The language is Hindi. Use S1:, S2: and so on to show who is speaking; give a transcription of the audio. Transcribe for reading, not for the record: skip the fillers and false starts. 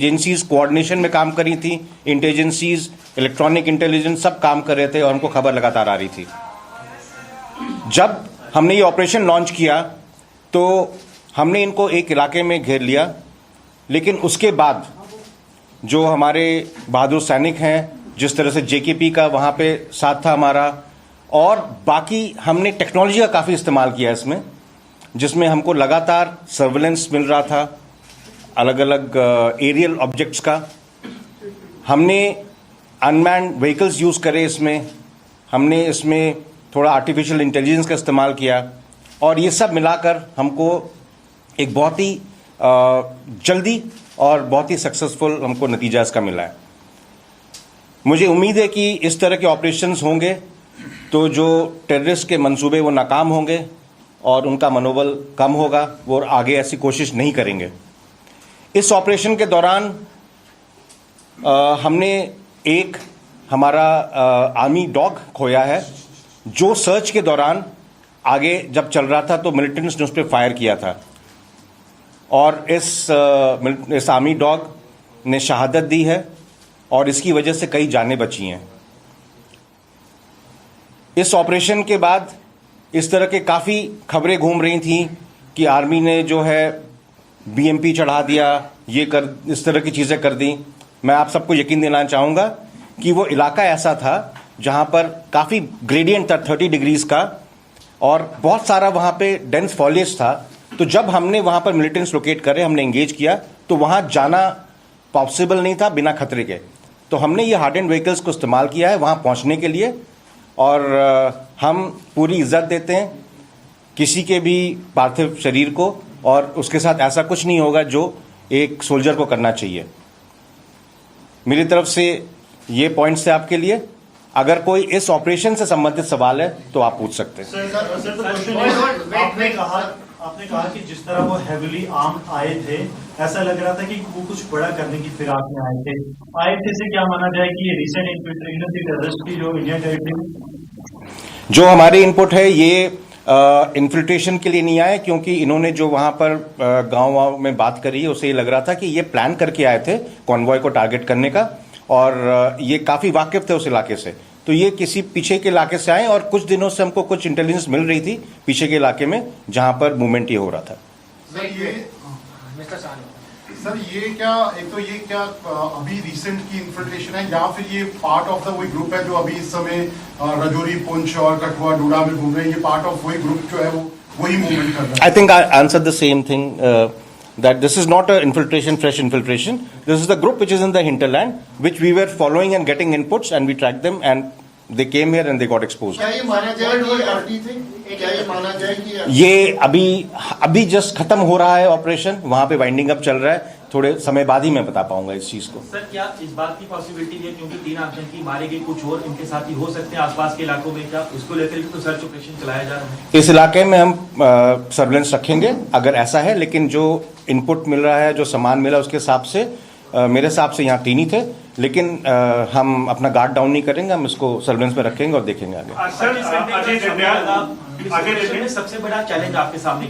S1: एजेंसीज कोऑर्डिनेशन में काम कर रही थी, इंटेलिजेंसीज, इलेक्ट्रॉनिक इंटेलिजेंस सब काम कर रहे थे और उनको खबर लगातार आ रही थी। जब हमने ये ऑपरेशन लॉन्च किया तो हमने इनको एक इलाके में घेर लिया, लेकिन उसके बाद जो हमारे बहादुर सैनिक हैं, जिस तरह से जेकेपी का वहाँ पे साथ था हमारा, और बाकी हमने टेक्नोलॉजी का काफ़ी इस्तेमाल किया इसमें, जिसमें हमको लगातार सर्वेलेंस मिल रहा था अलग अलग एरियल ऑब्जेक्ट्स का। हमने अनमैन्ड व्हीकल्स यूज़ करे इसमें, हमने इसमें थोड़ा आर्टिफिशियल इंटेलिजेंस का इस्तेमाल किया, और ये सब मिलाकर हमको एक बहुत ही जल्दी और बहुत ही सक्सेसफुल हमको नतीजा इसका मिला है। मुझे उम्मीद है कि इस तरह के ऑपरेशंस होंगे तो जो टेररिस्ट के मंसूबे वो नाकाम होंगे और उनका मनोबल कम होगा, वो आगे ऐसी कोशिश नहीं करेंगे। इस ऑपरेशन के दौरान हमने एक हमारा आर्मी डॉग खोया है, जो सर्च के दौरान आगे जब चल रहा था तो मिलिटेंट्स ने उस पर फायर किया था, और इस आर्मी डॉग ने शहादत दी है और इसकी वजह से कई जानें बची हैं। इस ऑपरेशन के बाद इस तरह के काफ़ी खबरें घूम रही थी कि आर्मी ने जो है बीएमपी चढ़ा दिया, इस तरह की चीज़ें कर दी। मैं आप सबको यकीन दिलाना चाहूँगा कि वो इलाका ऐसा था जहाँ पर काफ़ी ग्रेडियंट था 30 डिग्रीज का, और बहुत सारा वहाँ पे डेंस फॉलिएज था। तो जब हमने वहाँ पर मिलिटेंट्स लोकेट करे, हमने एंगेज किया, तो वहाँ जाना पॉसिबल नहीं था बिना खतरे के। तो हमने ये हार्ड एंड व्हीकल्स को इस्तेमाल किया है वहाँ पहुँचने के लिए, और हम पूरी इज्जत देते हैं किसी के भी पार्थिव शरीर को, और उसके साथ ऐसा कुछ नहीं होगा जो एक सोल्जर को करना चाहिए। मेरी तरफ से ये पॉइंट्स थे आपके लिए। अगर कोई इस ऑपरेशन से संबंधित सवाल है तो आप पूछ सकते हैं।
S2: आपने कहा कि जिस तरह वो हेविली आर्म्ड आए थे, ऐसा लग रहा था कि वो कुछ बड़ा करने की फिराक में आए थे से क्या माना जाए कि ये रिसेंट इन्फिल्ट्रेशन थी टेररिस्ट की जो इंडिया टेरिटरी में?
S1: जो हमारी इनपुट है ये इन्फिल्ट्रेशन के लिए नहीं आए, क्योंकि इन्होंने जो वहाँ पर गाँव में बात करी है उससे ये लग रहा था कि ये प्लान करके आए थे कॉन्वॉय को टारगेट करने का, और ये काफ़ी वाकिफ थे उस इलाके से। तो ये किसी पीछे के इलाके से आए, और कुछ दिनों से हमको कुछ इंटेलिजेंस मिल रही थी पीछे के इलाके में जहाँ पर मूवमेंट ये हो रहा था।
S3: सर ये क्या अभी रिसेंट की इन्फिल्ट्रेशन है, या फिर ये पार्ट ऑफ द वही ग्रुप है जो अभी इस समय राजौरी, पुंछ और कठुआ, डोडा में घूम रहे हैं? ये पार्ट ऑफ वही ग्रुप जो है वो वही मूवमेंट कर रहा है?
S1: I think I answer the same thing, that this is not a infiltration, fresh infiltration. This is the group which is in the hinterland, which we were following and getting inputs, and we tracked them, and they came here and they got exposed.
S3: क्या ये माना जाए कि आरटी थे? क्या ये माना जाए कि
S1: ये अभी जस्ट खत्म हो रहा है ऑपरेशन, वहां पे वाइंडिंग अप चल रहा है, थोड़े समय बाद ही मैं बता पाऊंगा इस चीज को।
S4: सर क्या इस बात की पॉसिबिलिटी है, क्योंकि 3 आतंकी मारे गए, कुछ और इनके साथ ही हो सकते हैं आसपास के इलाकों में, क्या उसको लेकर भी तो सर्च ऑपरेशन चलाया जा रहा है?
S1: इस इलाके में हम सर्वेलेंस रखेंगे अगर ऐसा है, लेकिन जो इनपुट मिल रहा है, जो सामान मिला उसके हिसाब से मेरे हिसाब से यहाँ 3 ही थे, लेकिन हम अपना गार्ड डाउन नहीं करेंगे, हम इसको सर्वेलेंस में रखेंगे और देखेंगे आगे।
S4: सबसे बड़ा चैलेंज आपके सामने क्या